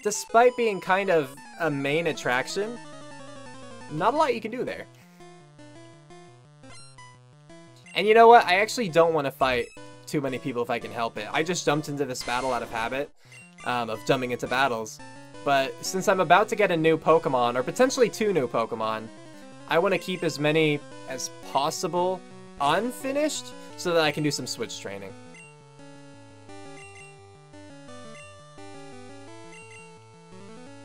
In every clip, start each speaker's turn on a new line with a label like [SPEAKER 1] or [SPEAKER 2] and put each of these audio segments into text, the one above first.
[SPEAKER 1] despite being kind of a main attraction, not a lot you can do there. And you know what? I actually don't want to fight too many people if I can help it. I just jumped into this battle out of habit of jumping into battles. But since I'm about to get a new Pokemon, or potentially 2 new Pokemon, I want to keep as many as possible unfinished so that I can do some switch training.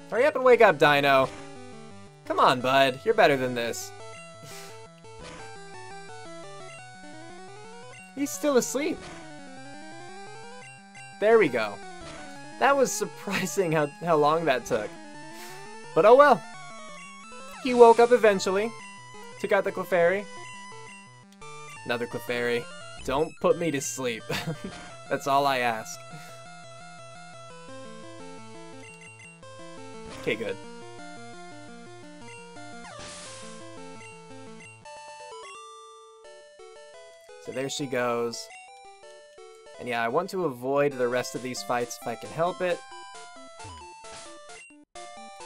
[SPEAKER 1] Hurry up and wake up, Dino. Come on, bud. You're better than this. He's still asleep. There we go. That was surprising how long that took. But oh well. He woke up eventually. Took out the Clefairy. Another Clefairy. Don't put me to sleep. That's all I ask. Okay, good. So there she goes. And yeah, I want to avoid the rest of these fights if I can help it.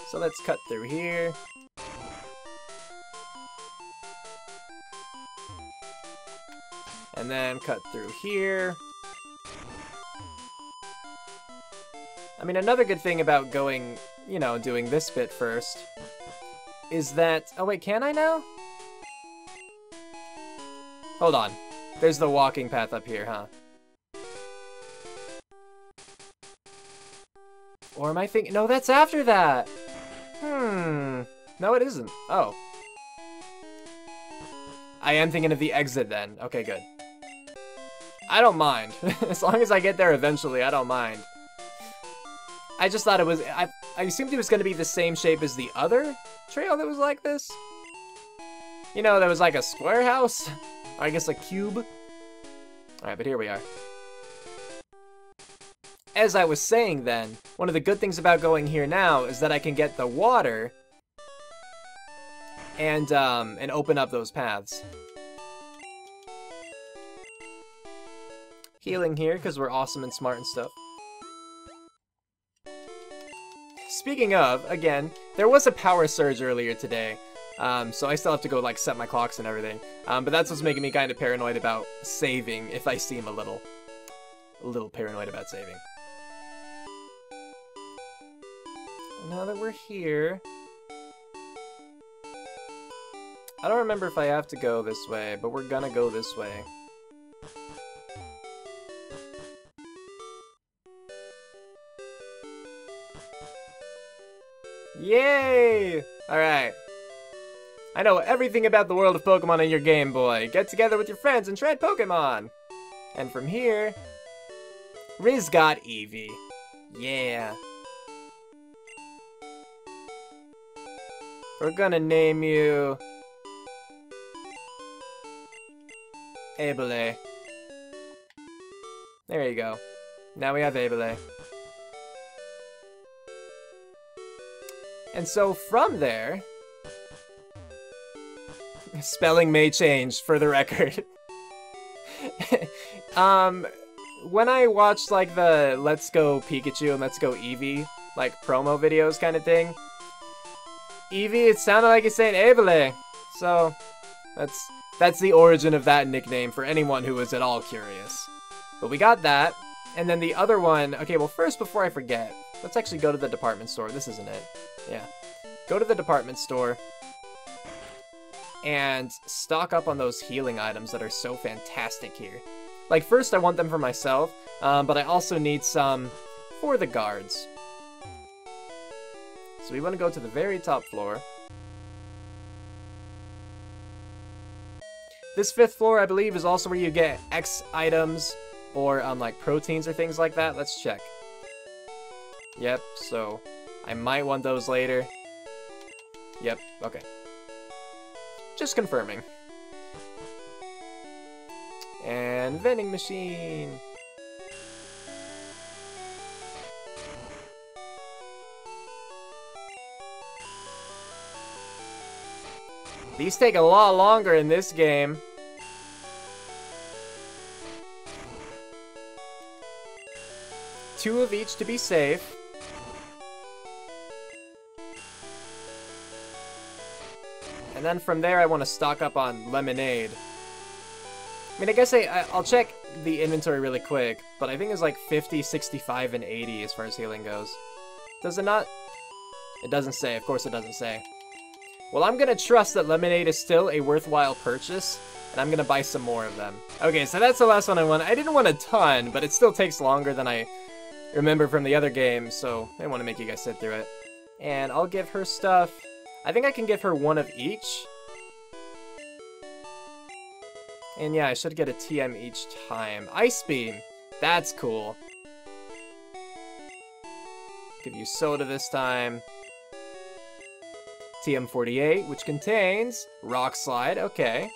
[SPEAKER 1] So let's cut through here. And then cut through here. I mean, another good thing about going, you know, doing this bit first is that... Oh wait, can I now? Hold on. There's the walking path up here, huh? Or am I thinking... No, that's after that! No, it isn't. Oh. I am thinking of the exit then. Okay, good. I don't mind. As long as I get there eventually, I don't mind. I just thought it was... I assumed it was going to be the same shape as the other trail that was like this. You know, there was like a square house. Or I guess a cube. Alright, but here we are. As I was saying then, one of the good things about going here now is that I can get the water and open up those paths. Healing here, because we're awesome and smart and stuff. Speaking of, again, there was a power surge earlier today, so I still have to go, like, set my clocks and everything. But that's what's making me kind of paranoid about saving, if I seem a little paranoid about saving. Now that we're here... I don't remember if I have to go this way, but we're gonna go this way. Yay! Alright. I know everything about the world of Pokemon on your Game Boy. Get together with your friends and trade Pokemon! And from here... Riz got Eevee. Yeah. We're gonna name you... Abele. There you go. Now we have Abele. And so from there... Spelling may change, for the record. When I watched, like, the Let's Go Pikachu and Let's Go Eevee, like, promo videos kind of thing, Eevee, it sounded like it's saying Abele. So, that's the origin of that nickname for anyone who was at all curious. But we got that, and then the other one... Okay, well, first, before I forget, let's actually go to the department store. This isn't it. Yeah. Go to the department store and stock up on those healing items that are so fantastic here. Like, first I want them for myself, but I also need some for the guards. So we want to go to the very top floor. This 5th floor, I believe, is also where you get X items or, like, proteins or things like that. Let's check. Yep, so I might want those later. Yep, okay. Just confirming. And vending machine. These take a lot longer in this game. Two of each to be safe. And then from there, I want to stock up on Lemonade. I mean, I guess I'll check the inventory really quick, but I think it's like 50, 65, and 80 as far as healing goes. Does it not? It doesn't say. Of course it doesn't say. Well, I'm going to trust that Lemonade is still a worthwhile purchase, and I'm going to buy some more of them. Okay, so that's the last one I want. I didn't want a ton, but it still takes longer than I remember from the other game, so I didn't want to make you guys sit through it. And I'll give her stuff. I think I can give her one of each. And yeah, I should get a TM each time. Ice Beam. That's cool. Give you Soda this time. TM48, which contains Rock Slide. Okay.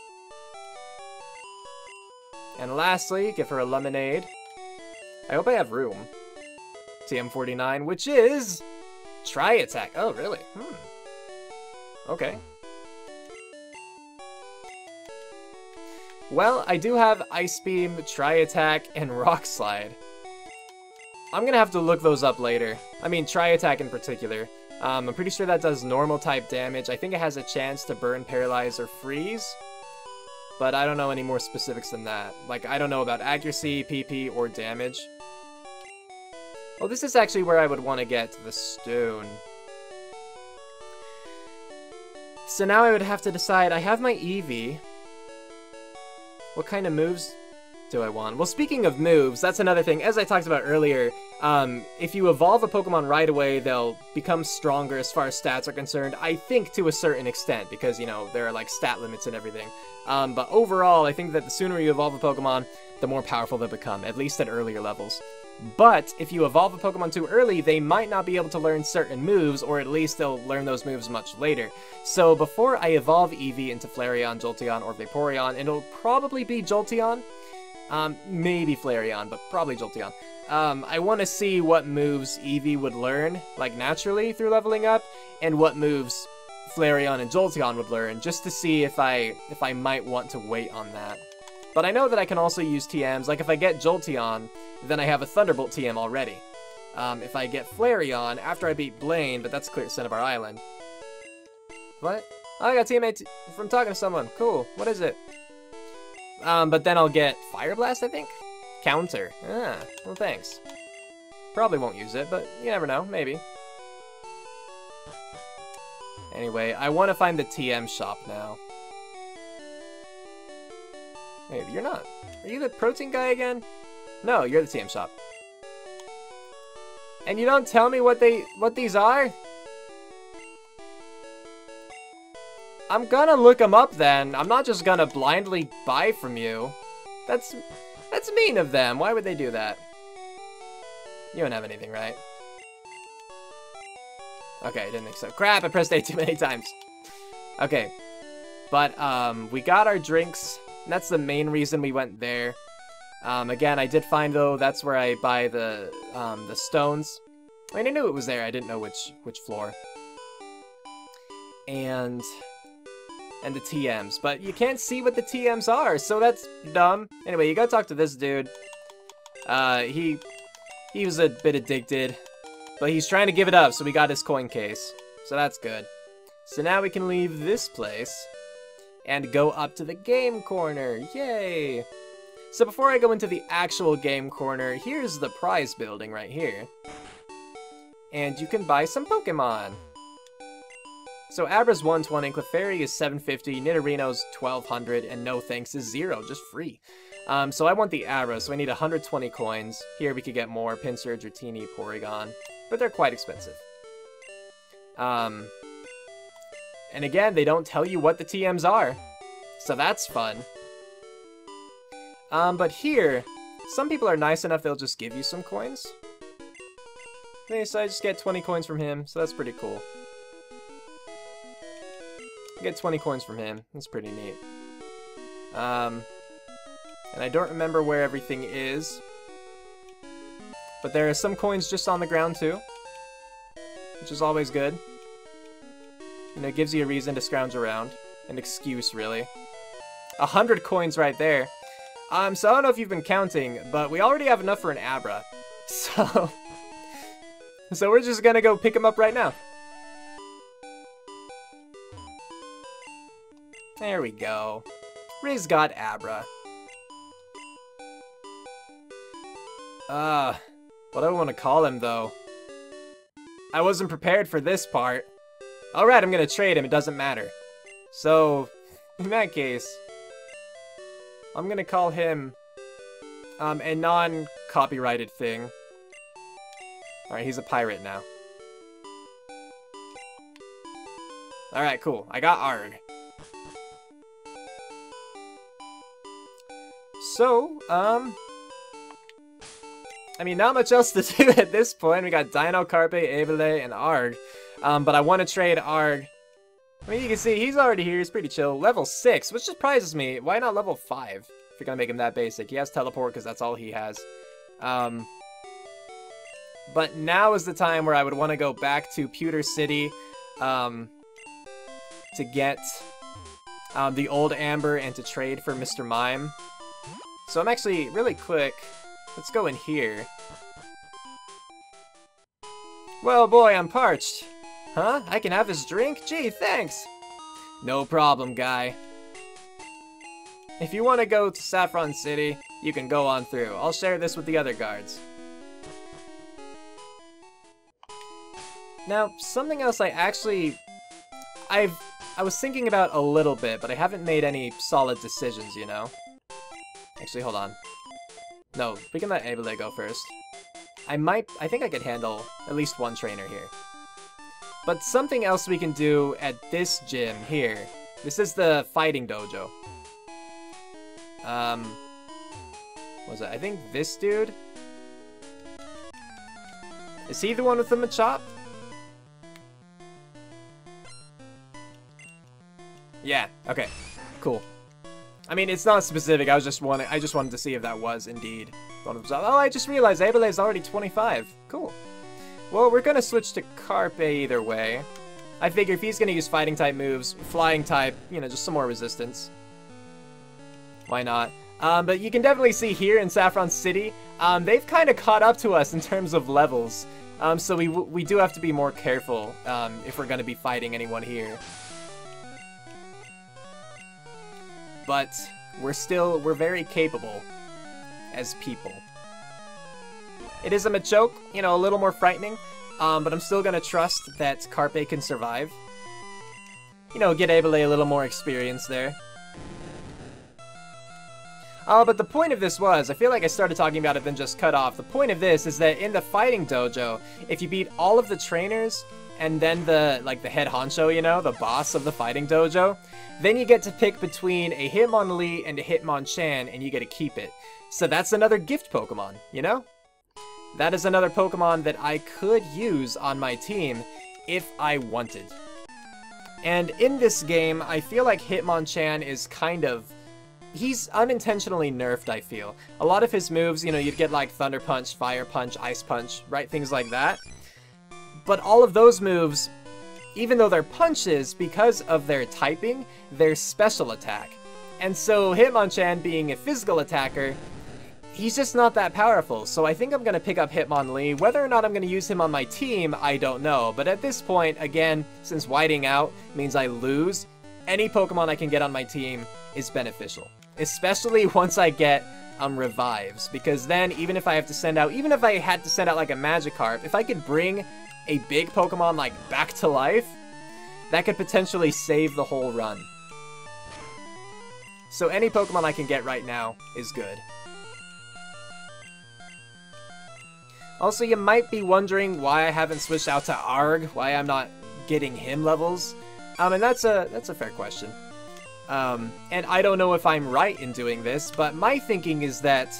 [SPEAKER 1] And lastly, give her a Lemonade. I hope I have room. TM49, which is Tri-Attack. Oh, really? Okay. Well, I do have Ice Beam, Tri-Attack, and Rock Slide. I'm gonna have to look those up later. I mean, Tri-Attack in particular. I'm pretty sure that does normal type damage. I think it has a chance to burn, paralyze, or freeze. But I don't know any more specifics than that. Like, I don't know about accuracy, PP, or damage. Well, this is actually where I would want to get the stone. So now I would have to decide. I have my Eevee. What kind of moves do I want? Well, speaking of moves, that's another thing. As I talked about earlier, if you evolve a Pokemon right away, they'll become stronger as far as stats are concerned. I think to a certain extent, because, you know, there are, like, stat limits and everything. But overall, I think that the sooner you evolve a Pokemon, the more powerful they'll become, at least at earlier levels. But if you evolve a Pokemon too early, they might not be able to learn certain moves, or at least they'll learn those moves much later. So before I evolve Eevee into Flareon, Jolteon, or Vaporeon, it'll probably be Jolteon. Maybe Flareon, but probably Jolteon. I want to see what moves Eevee would learn, like naturally through leveling up, and what moves Flareon and Jolteon would learn, just to see if I might want to wait on that. But I know that I can also use TMs, like if I get Jolteon, then I have a Thunderbolt TM already. If I get Flareon after I beat Blaine, but that's clear Cinnabar Island. What? Oh, I got TMA from talking to someone. Cool. What is it? But then I'll get Fire Blast, I think? Counter. Ah, well thanks. Probably won't use it, but you never know. Maybe. Anyway, I want to find the TM shop now. Wait, you're not. Are you the protein guy again? No, you're the TM shop. And you don't tell me what these are? I'm gonna look them up then. I'm not just gonna blindly buy from you. That's mean of them. Why would they do that? You don't have anything, right? Okay, I didn't think so. Crap, I pressed A too many times. Okay. But, we got our drinks. And that's the main reason we went there. Again, I did find, though, that's where I buy the stones. I mean, I knew it was there. I didn't know which floor. And the TMs. But you can't see what the TMs are, so that's dumb. Anyway, you gotta talk to this dude. He was a bit addicted. But he's trying to give it up, so we got his coin case. So that's good. So now we can leave this place and go up to the game corner. Yay! So before I go into the actual game corner, here's the prize building right here. And you can buy some Pokemon. So Abra's 120, Clefairy is 750, Nidorino's 1200, and No Thanks is 0, just free. So I want the Abra, so I need 120 coins. Here we could get more, Pinsir, Dratini, Porygon, but they're quite expensive. And again, they don't tell you what the TMs are, so that's fun. But here, some people are nice enough they'll just give you some coins. Okay, so I just get 20 coins from him, so that's pretty cool. I get 20 coins from him, that's pretty neat. And I don't remember where everything is. But there are some coins just on the ground too, which is always good. You know, it gives you a reason to scrounge around. An excuse, really. 100 coins right there. So I don't know if you've been counting, but we already have enough for an Abra. So we're just gonna go pick him up right now. There we go. Riz got Abra. What do I want to call him, though? I wasn't prepared for this part. Alright, I'm gonna trade him, it doesn't matter. So, in that case, I'm gonna call him, a non-copyrighted thing. Alright, he's a pirate now. Alright, cool. I got Arg. So, I mean, not much else to do at this point. We got Dino, Carpe, Evole, and Arg. But I want to trade Arg. I mean, you can see he's already here. He's pretty chill. Level 6, which surprises me. Why not level 5? If you're going to make him that basic. He has Teleport because that's all he has. But now is the time where I would want to go back to Pewter City to get the old Amber and to trade for Mr. Mime. So I'm actually, really quick, let's go in here. Well, boy, I'm parched. Huh? I can have his drink? Gee, thanks. No problem, guy. If you want to go to Saffron City, you can go on through. I'll share this with the other guards. Now, something else I was thinking about a little bit, but I haven't made any solid decisions, you know? Actually, hold on. No, we can let Evole go first. I think I could handle at least one trainer here. But something else we can do at this gym here. This is the fighting dojo. What was it? I think this dude? Is he the one with the Machop? Yeah, okay. Cool. I mean, it's not specific. I just wanted to see if that was indeed one of them. Oh, I just realized Evole is already 25. Cool. Well, we're gonna switch to Carpe either way. I figure if he's gonna use fighting type moves, flying type, you know, just some more resistance. Why not? But you can definitely see here in Saffron City, they've kind of caught up to us in terms of levels. So we do have to be more careful if we're gonna be fighting anyone here. But we're very capable as people. It is a Machoke, you know, a little more frightening, but I'm still gonna trust that Carpe can survive. You know, get Evole a little more experience there. But the point of this was, I feel like I started talking about it then just cut off. The point of this is that in the fighting dojo, if you beat all of the trainers, and then the head honcho, you know, the boss of the fighting dojo, then you get to pick between a Hitmonlee and a Hitmonchan, and you get to keep it. So that's another gift Pokemon, you know? That is another Pokemon that I could use on my team if I wanted. And in this game, I feel like Hitmonchan is kind of... he's unintentionally nerfed, I feel. A lot of his moves, you know, you'd get like Thunder Punch, Fire Punch, Ice Punch, right? Things like that. But all of those moves, even though they're punches, because of their typing, they're special attack. And so Hitmonchan being a physical attacker, he's just not that powerful. So I think I'm going to pick up Hitmonlee. Whether or not I'm going to use him on my team, I don't know. But at this point, again, since whiting out means I lose, any Pokemon I can get on my team is beneficial. Especially once I get revives. Because then, even if I had to send out like a Magikarp, if I could bring a big Pokemon like back to life, that could potentially save the whole run. So any Pokemon I can get right now is good. Also, you might be wondering why I haven't switched out to Arg, why I'm not getting him levels. And that's a fair question. And I don't know if I'm right in doing this, but my thinking is that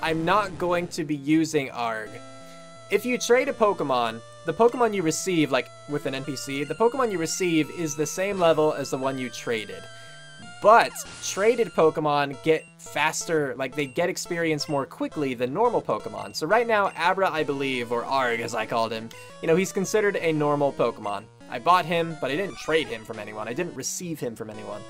[SPEAKER 1] I'm not going to be using Arg. If you trade a Pokemon, the Pokemon you receive, like with an NPC, the Pokemon you receive is the same level as the one you traded. But traded Pokemon get faster, like they get experience more quickly than normal Pokemon. So right now, Abra, I believe, or Arg as I called him, you know, he's considered a normal Pokemon. I bought him, but I didn't trade him from anyone. I didn't receive him from anyone.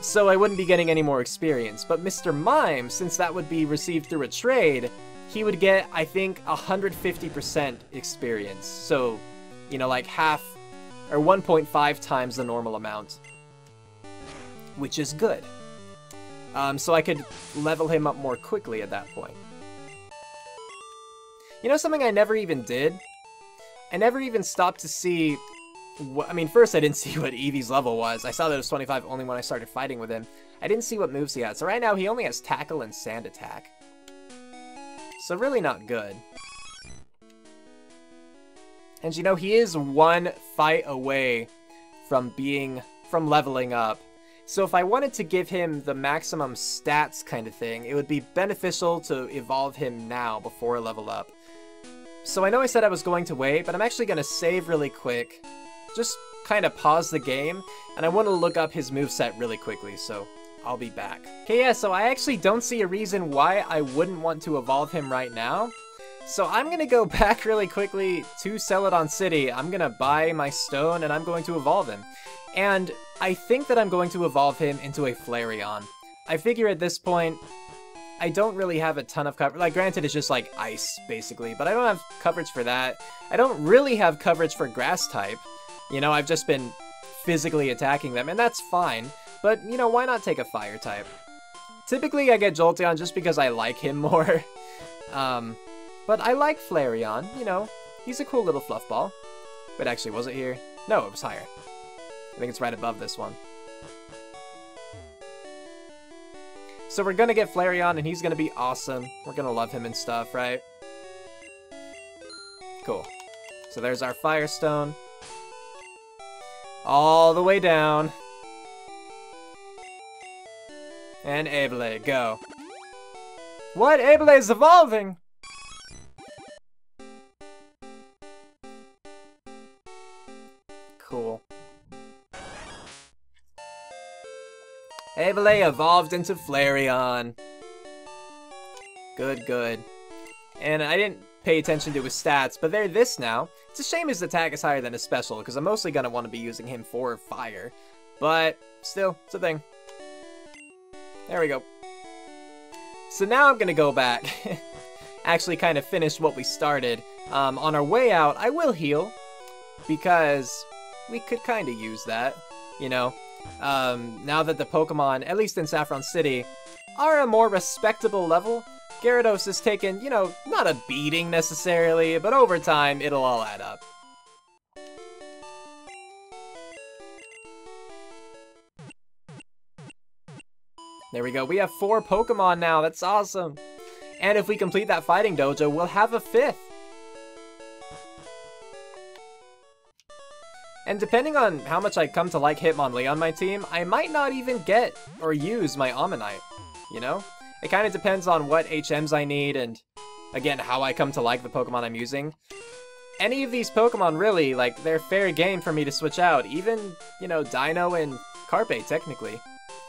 [SPEAKER 1] So I wouldn't be getting any more experience. But Mr. Mime, since that would be received through a trade, he would get, I think, 150% experience. So, you know, like half, or 1.5 times the normal amount. which is good. So I could level him up more quickly at that point. You know something I never even did? I never even stopped to see... I mean, first I didn't see what Eevee's level was. I saw that it was 25 only when I started fighting with him. I didn't see what moves he had. So right now he only has Tackle and Sand Attack. So really not good. And you know, he is one fight away from leveling up. So if I wanted to give him the maximum stats kind of thing, it would be beneficial to evolve him now before level up. So I know I said I was going to wait, but I'm actually going to save really quick. Just kind of pause the game, and I want to look up his moveset really quickly, so I'll be back. Okay, yeah, so I actually don't see a reason why I wouldn't want to evolve him right now. So I'm going to go back really quickly to Celadon City. I'm going to buy my stone, and I'm going to evolve him. And I think that I'm going to evolve him into a Flareon. I figure at this point, I don't really have a ton of coverage. Like, granted, it's just like ice, basically, but I don't have coverage for that. I don't really have coverage for grass type. You know, I've just been physically attacking them, and that's fine. But, you know, why not take a fire type? Typically, I get Jolteon just because I like him more. But I like Flareon, you know. He's a cool little fluff ball. Wait, actually, was it here? No, it was higher. I think it's right above this one. So we're gonna get Flareon, and he's gonna be awesome. We're gonna love him and stuff, right? Cool. So there's our Firestone. All the way down. And Abele, go. What? Abele is evolving! Cool. Abele evolved into Flareon. Good, good. And I didn't pay attention to his stats, but they're this now. It's a shame his attack is higher than his special, because I'm mostly going to want to be using him for fire. But, still, it's a thing. There we go. So now I'm going to go back. Actually kind of finish what we started. On our way out, I will heal. Because we could kind of use that, you know. Now that the Pokemon, at least in Saffron City, are a more respectable level, Gyarados has taken, you know, not a beating necessarily, but over time, it'll all add up. There we go. We have 4 Pokemon now. That's awesome. And if we complete that fighting dojo, we'll have a 5th. And depending on how much I come to like Hitmonlee on my team, I might not even get or use my Ammonite, you know? It kind of depends on what HMs I need and, again, how I come to like the Pokemon I'm using. Any of these Pokemon, really, like, they're fair game for me to switch out. Even, you know, Dino and Carpe, technically.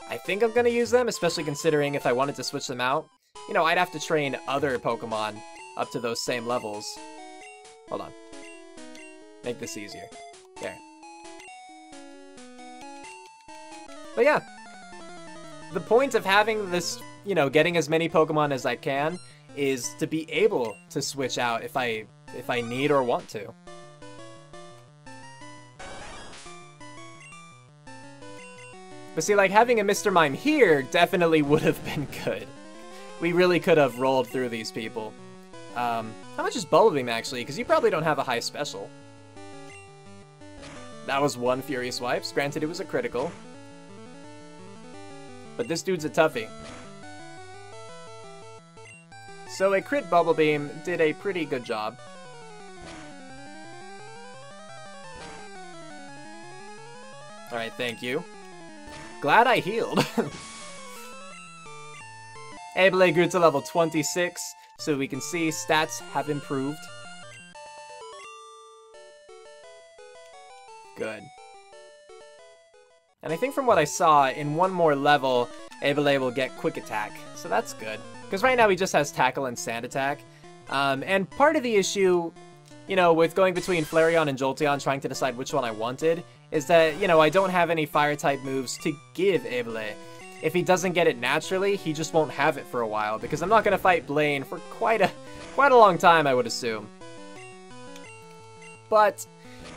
[SPEAKER 1] I think I'm going to use them, especially considering if I wanted to switch them out. You know, I'd have to train other Pokemon up to those same levels. Hold on. Make this easier. There. But yeah. The point of having this, you know, getting as many Pokemon as I can is to be able to switch out if I need or want to. But see, like, having a Mr. Mime here definitely would have been good. We really could have rolled through these people. How much is Bubble Beam, actually? Because you probably don't have a high special. That was 1 Furious Wipes. Granted, it was a critical. But this dude's a toughie. So a crit Bubble Beam did a pretty good job. Alright, thank you. Glad I healed. Abele grew to level 26, so we can see stats have improved. Good. And I think from what I saw, in one more level, Abele will get Quick Attack, so that's good. Because right now he just has Tackle and Sand Attack. And part of the issue, you know, with going between Flareon and Jolteon, trying to decide which one I wanted, is that, you know, I don't have any Fire-type moves to give Abele. If he doesn't get it naturally, he just won't have it for a while, because I'm not going to fight Blaine for quite a long time, I would assume. But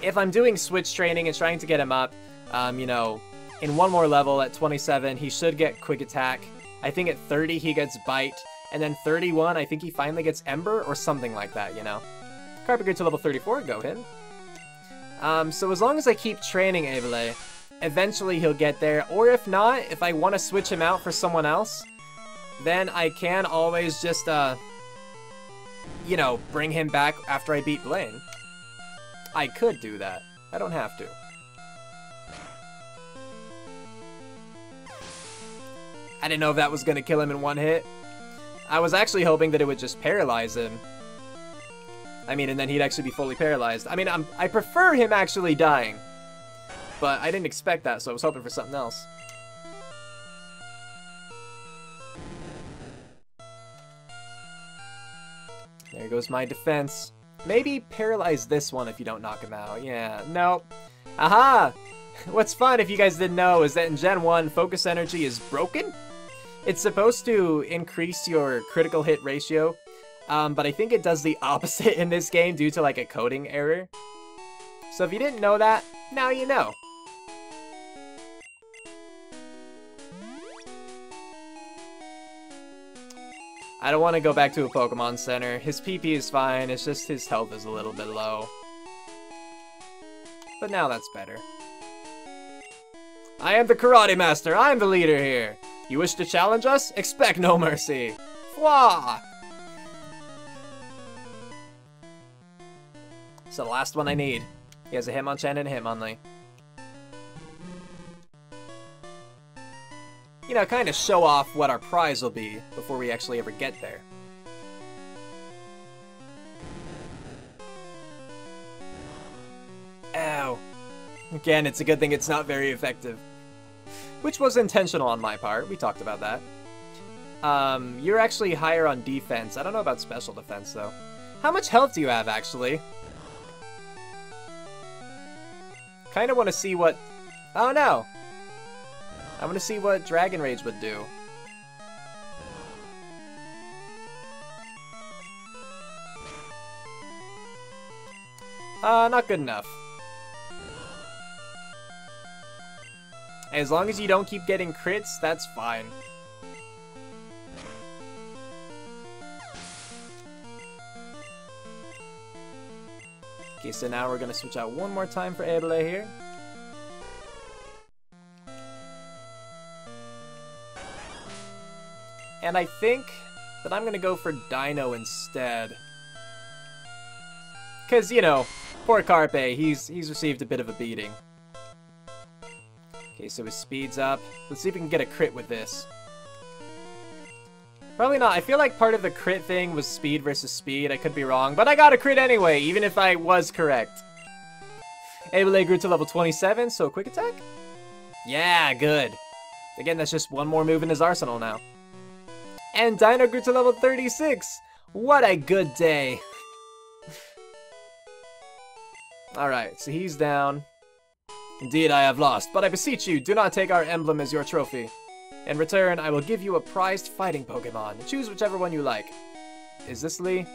[SPEAKER 1] if I'm doing switch training and trying to get him up, you know, in one more level at 27, he should get Quick Attack. I think at 30, he gets Bite. And then 31, I think he finally gets Ember or something like that, you know? Carpet Grew to level 34, go ahead. So as long as I keep training Abele, eventually he'll get there. Or if not, if I want to switch him out for someone else, then I can always just, you know, bring him back after I beat Blaine. I could do that. I don't have to. I didn't know if that was going to kill him in one hit. I was actually hoping that it would just paralyze him. I mean, and then he'd actually be fully paralyzed. I mean, I prefer him actually dying. But I didn't expect that, so I was hoping for something else. There goes my defense. Maybe paralyze this one if you don't knock him out. Yeah, no. Aha! What's fun, if you guys didn't know, is that in Gen 1, Focus Energy is broken. It's supposed to increase your critical hit ratio, but I think it does the opposite in this game due to like a coding error. So if you didn't know that, now you know. I don't want to go back to a Pokemon Center. His PP is fine, it's just his health is a little bit low. But now that's better. I am the Karate Master, I am the leader here. You wish to challenge us? Expect no mercy. Fwah! So the last one I need. He has a Hitmonchan and a Hitmonlee. You know, kind of show off what our prize will be before we actually ever get there. Ow. Again, it's a good thing it's not very effective. Which was intentional on my part, we talked about that. You're actually higher on defense. I don't know about special defense, though. How much health do you have, actually? Kind of want to see what... Oh, no! I want to see what Dragon Rage would do. Not good enough. As long as you don't keep getting crits, that's fine. Okay, so now we're gonna switch out one more time for Abele here. And I think that I'm gonna go for Dino instead. Cause, you know, poor Carpe, he's received a bit of a beating. Okay, so his speed's up. Let's see if we can get a crit with this. Probably not. I feel like part of the crit thing was speed versus speed. I could be wrong, but I got a crit anyway, even if I was correct. Abele grew to level 27, so quick attack? Yeah, good. Again, that's just one more move in his arsenal now. And Dino grew to level 36! What a good day! Alright, so he's down. Indeed, I have lost, but I beseech you, do not take our emblem as your trophy. In return, I will give you a prized fighting Pokemon. Choose whichever one you like. Is this Lee?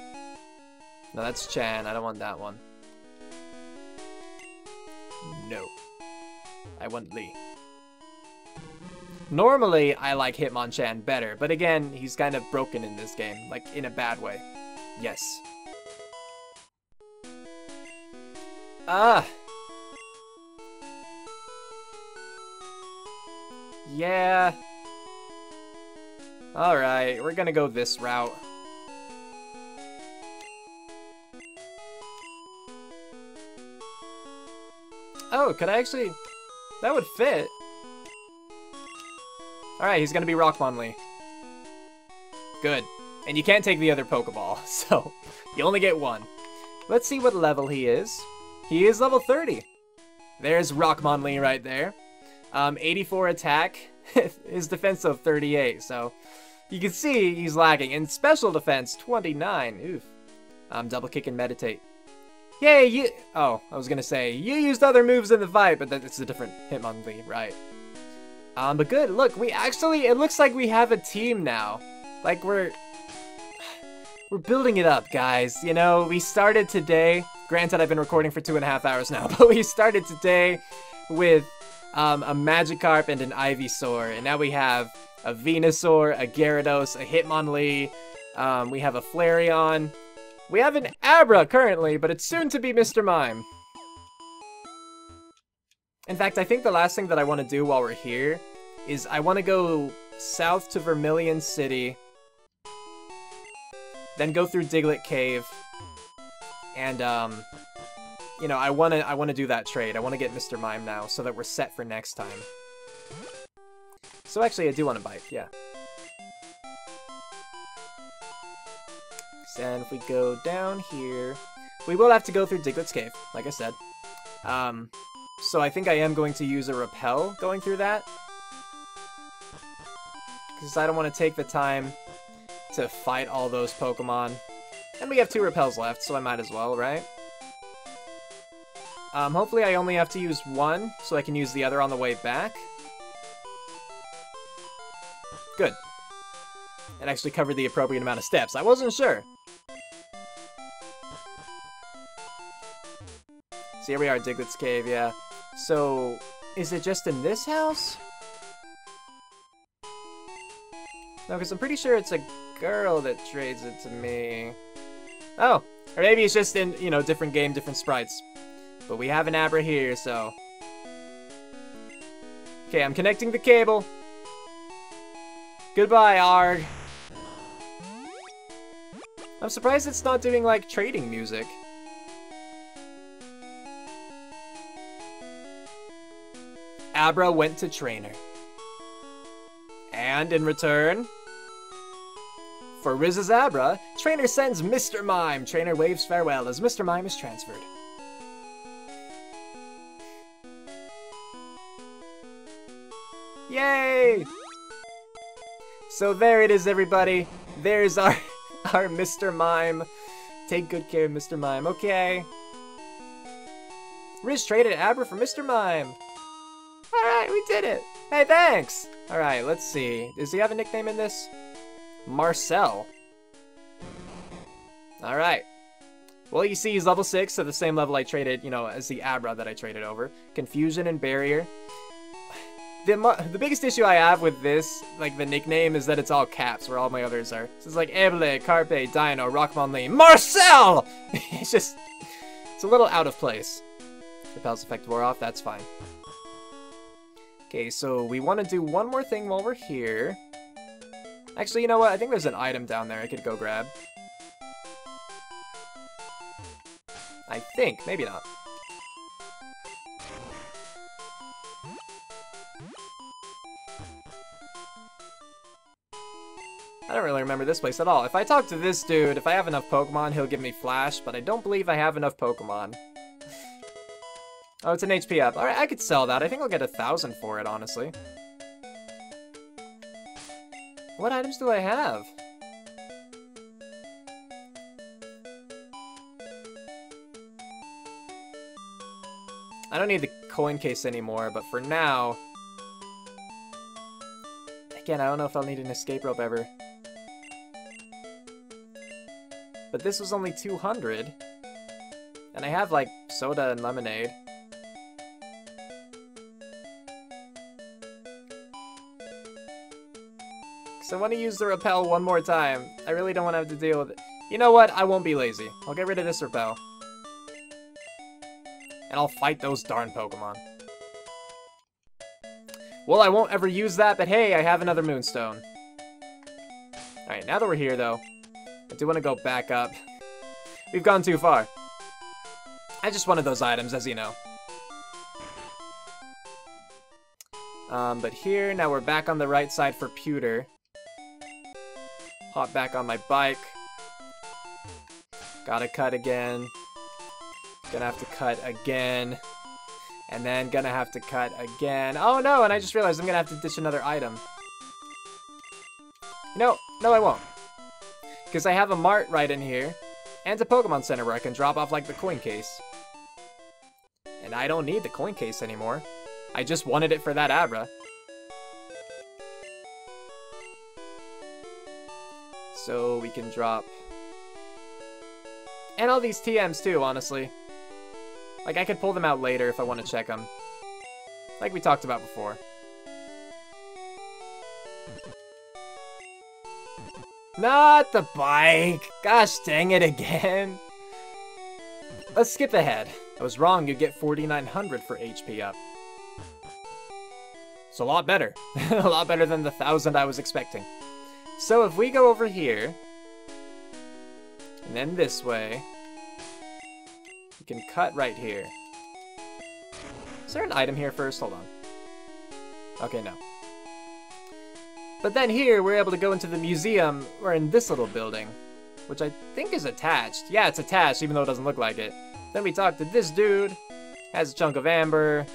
[SPEAKER 1] No, that's Chan. I don't want that one. No. I want Lee. Normally, I like Hitmonchan better, but again, he's kind of broken in this game. Like, in a bad way. Yes. Ah! Yeah. Alright, we're gonna go this route. Oh, could I actually... That would fit. Alright, he's gonna be Rockmonlee. Good. And you can't take the other Pokeball, so you only get one. Let's see what level he is. He is level 30. There's Rockmonlee right there. 84 attack, his defense of 38, so you can see he's lagging. And special defense, 29. Oof. Double kick and meditate. Yay, you... Oh, I was gonna say, you used other moves in the fight, but it's a different Hitmonlee, right. But good, look, we actually, it looks like we have a team now. Like, we're building it up, guys. You know, we started today, granted I've been recording for 2.5 hours now, but we started today with a Magikarp, and an Ivysaur. And now we have a Venusaur, a Gyarados, a Hitmonlee, we have a Flareon. We have an Abra currently, but it's soon to be Mr. Mime. In fact, I think the last thing that I want to do while we're here is I want to go south to Vermilion City, then go through Diglett Cave, and you know, I want to do that trade. I want to get Mr. Mime now so that we're set for next time. So actually, I do want to bite, yeah. And if we go down here, we will have to go through Diglett's Cave, like I said. So I think I am going to use a Repel going through that, because I don't want to take the time to fight all those Pokemon. And we have 2 Repels left, so I might as well, right? Hopefully I only have to use 1, so I can use the other on the way back. Good. It actually covered the appropriate amount of steps. I wasn't sure. So here we are, Diglett's Cave, yeah. So, is it just in this house? No, because I'm pretty sure it's a girl that trades it to me. Oh, or maybe it's just in, you know, different game, different sprites. But we have an Abra here, so... Okay, I'm connecting the cable. Goodbye, Arg. I'm surprised it's not doing, like, trading music. Abra went to Trainer. And in return, for Riz's Abra, Trainer sends Mr. Mime. Trainer waves farewell as Mr. Mime is transferred. Yay! So there it is, everybody. There's our Mr. Mime. Take good care of Mr. Mime. Okay. Riz traded Abra for Mr. Mime. Alright, we did it! Hey, thanks! Alright, let's see. Does he have a nickname in this? Marcel. Alright. Well, you see he's level 6, so the same level I traded, you know, as the Abra that I traded over. Confusion and Barrier. The biggest issue I have with this, like, the nickname, is that it's all caps, where all my others are. So it's like, Ebele, Carpe, Dino, Rockmonlee, Marcel! It's just... It's a little out of place. Repel's effect wore off, that's fine. Okay, so we want to do one more thing while we're here. Actually, you know what? I think there's an item down there I could go grab. I think. Maybe not. I don't really remember this place at all. If I talk to this dude, if I have enough Pokemon, he'll give me Flash, but I don't believe I have enough Pokemon. Oh, it's an HP up. Alright, I could sell that. I think I'll get 1,000 for it, honestly. What items do I have? I don't need the coin case anymore, but for now... Again, I don't know if I'll need an escape rope ever. But this was only 200. And I have, like, soda and lemonade. So I want to use the Repel one more time. I really don't want to have to deal with it. You know what? I won't be lazy. I'll get rid of this Repel. And I'll fight those darn Pokemon. Well, I won't ever use that, but hey, I have another Moonstone. Alright, now that we're here, though, I do want to go back up. We've gone too far. I just wanted those items, as you know. But here, now we're back on the right side for Pewter. Hop back on my bike. Gotta cut again. Gonna have to cut again. And then gonna have to cut again. Oh no, and I just realized I'm gonna have to ditch another item. No, I won't. Because I have a mart right in here. And a Pokemon Center where I can drop off like the coin case. And I don't need the coin case anymore. I just wanted it for that Abra. So we can drop... And all these TMs too, honestly. Like, I could pull them out later if I want to check them. like we talked about before. Not the bike! Gosh dang it again! Let's skip ahead. I was wrong, you get 4,900 for HP up. It's a lot better. A lot better than the 1,000 I was expecting. So if we go over here, and then this way, we can cut right here. Is there an item here first? Hold on. Okay, no. But then here, we're able to go into the museum. We're in this little building, which I think is attached. Yeah, it's attached, even though it doesn't look like it. Then we talk to this dude. Has a chunk of amber.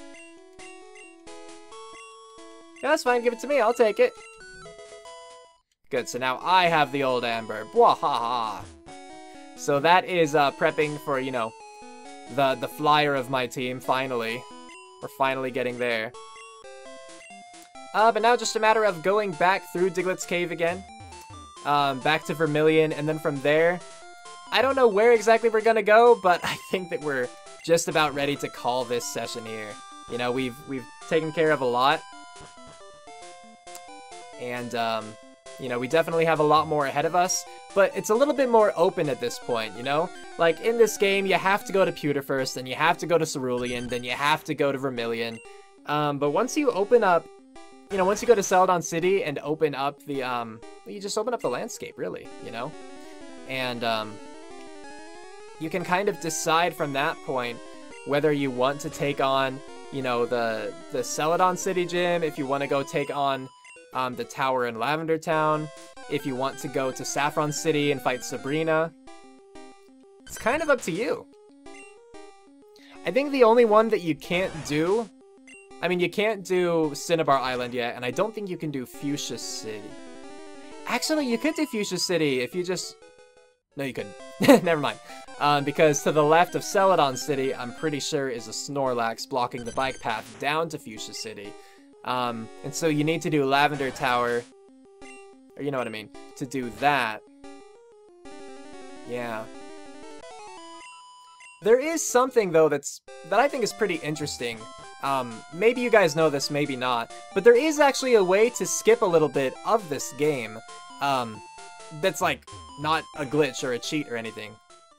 [SPEAKER 1] Yeah, that's fine. Give it to me. I'll take it. Good. So now I have the old amber. Bwahaha. So that is prepping for, you know, the flyer of my team, finally. We're finally getting there. But now just a matter of going back through Diglett's Cave again. Back to Vermilion, and then from there, I don't know where exactly we're gonna go, but I think that we're just about ready to call this session here. You know, we've taken care of a lot. And, you know, we definitely have a lot more ahead of us, but it's a little bit more open at this point, you know? Like, in this game, you have to go to Pewter first, then you have to go to Cerulean, then you have to go to Vermilion. But once you open up, you know, once you go to Celadon City and open up the, you just open up the landscape, really, you know? And, you can kind of decide from that point whether you want to take on, you know, the Celadon City gym, if you want to go take on the tower in Lavender Town, if you want to go to Saffron City and fight Sabrina. It's kind of up to you. I think the only one that you can't do, I mean, you can't do Cinnabar Island yet, and I don't think you can do Fuchsia City. Actually, you could do Fuchsia City if you just... No, you couldn't. Never mind. Because to the left of Celadon City, I'm pretty sure is a Snorlax blocking the bike path down to Fuchsia City. And so you need to do Lavender Tower, or you know what I mean, to do that. Yeah. There is something, though, that I think is pretty interesting. Maybe you guys know this, maybe not, but there is actually a way to skip a little bit of this game, that's, like, not a glitch or a cheat or anything.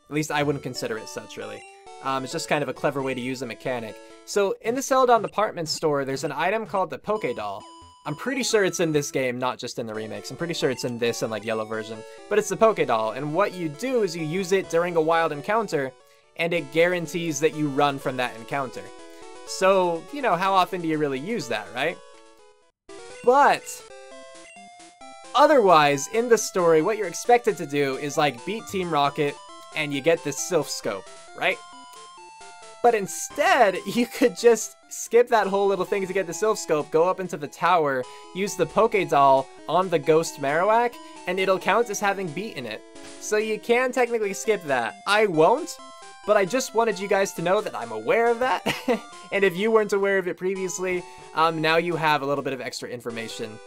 [SPEAKER 1] At least I wouldn't consider it such, really. It's just kind of a clever way to use a mechanic. So, in the Celadon department store, there's an item called the Poké Doll. I'm pretty sure it's in this game, not just in the remakes. I'm pretty sure it's in this and, like, yellow version. But it's the Poké Doll, and what you do is you use it during a wild encounter, and it guarantees that you run from that encounter. So, you know, how often do you really use that, right? But otherwise, in the story, what you're expected to do is, like, beat Team Rocket, and you get the Sylph Scope, right? But instead, you could just skip that whole little thing to get the Sylph Scope, go up into the tower, use the Poké Doll on the Ghost Marowak, and it'll count as having beaten it. So you can technically skip that. I won't, but I just wanted you guys to know that I'm aware of that. And if you weren't aware of it previously, now you have a little bit of extra information.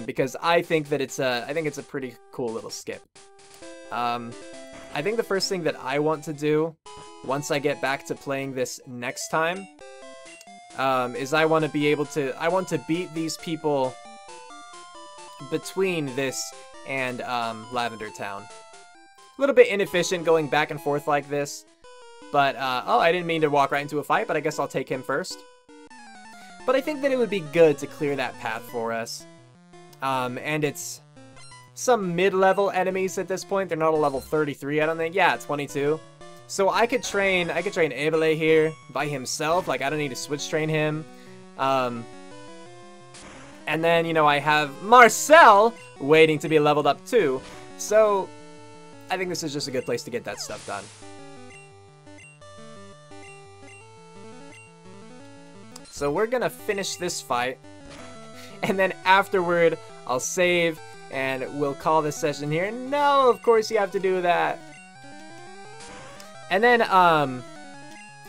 [SPEAKER 1] Because I think that it's a pretty cool little skip. I think the first thing that I want to do, once I get back to playing this next time, is I want to beat these people between this and Lavender Town. A little bit inefficient going back and forth like this, but, oh, I didn't mean to walk right into a fight, but I guess I'll take him first. But I think that it would be good to clear that path for us. And it's some mid-level enemies at this point. They're not a level 33, I don't think. Yeah, 22. So I could train Abele here by himself. Like, I don't need to switch train him. And then, you know, I have Marcel waiting to be leveled up too. So I think this is just a good place to get that stuff done. So we're gonna finish this fight. And then afterward, I'll save, and we'll call this session here. No, of course you have to do that. And then,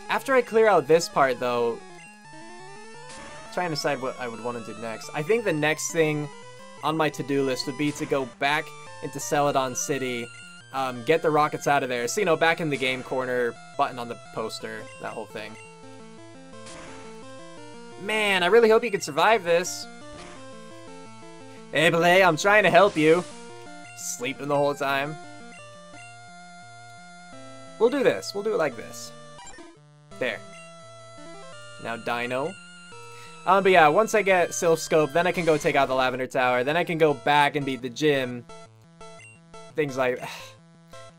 [SPEAKER 1] after I clear out this part, though, I'm trying to decide what I would want to do next. I think the next thing on my to-do list would be to go back into Celadon City, get the rockets out of there. So, you know, back in the game corner, button on the poster, that whole thing. Man, I really hope you can survive this. Abele, I'm trying to help you. Sleeping the whole time. We'll do this. We'll do it like this. There. Now Dino. But yeah, once I get Sylph Scope, then I can go take out the Lavender Tower. Then I can go back and beat the gym. Things like...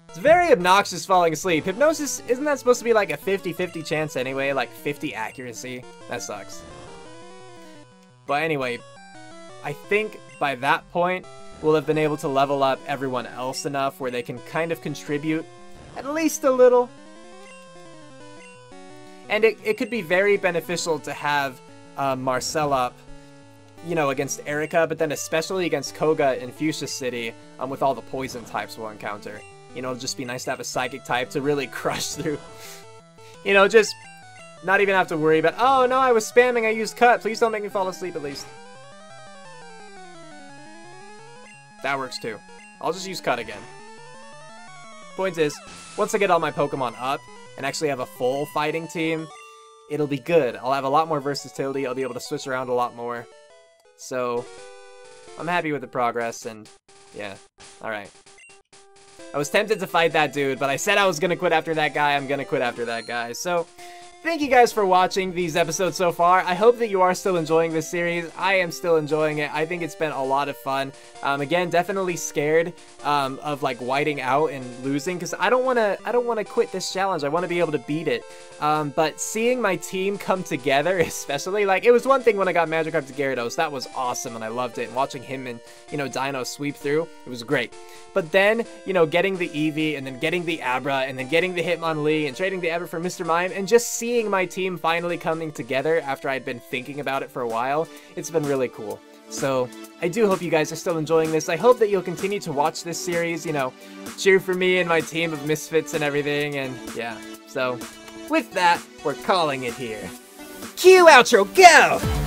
[SPEAKER 1] It's very obnoxious falling asleep. Hypnosis, isn't that supposed to be like a 50-50 chance anyway? Like 50 accuracy? That sucks. But anyway, I think by that point, we'll have been able to level up everyone else enough where they can kind of contribute at least a little. And it could be very beneficial to have Marcel up, you know, against Erica, but then especially against Koga in Fuchsia City, with all the poison types we'll encounter. You know, it'll just be nice to have a psychic type to really crush through. You know, just not even have to worry about, oh no, I was spamming, I used cut, please don't make me fall asleep at least. That works too. I'll just use cut again. Point is, once I get all my Pokemon up, and actually have a full fighting team, it'll be good. I'll have a lot more versatility, I'll be able to switch around a lot more. So, I'm happy with the progress, and yeah, alright. I was tempted to fight that dude, but I said I was gonna quit after that guy, I'm gonna quit after that guy. So, thank you guys for watching these episodes so far. I hope that you are still enjoying this series. I am still enjoying it. I think it's been a lot of fun. Again, definitely scared of like whiting out and losing because I don't want to quit this challenge. I want to be able to beat it. But seeing my team come together, especially like it was one thing when I got Magikarp to Gyarados. That was awesome and I loved it. And watching him and Dino sweep through, it was great. But then getting the Eevee and then getting the Abra and then getting the Hitmonlee and trading the Abra for Mr. Mime and just seeing my team finally coming together after I'd been thinking about it for a while, it's been really cool. So, I do hope you guys are still enjoying this. I hope that you'll continue to watch this series, cheer for me and my team of misfits and everything, and yeah. So, with that, we're calling it here. Cue outro, go!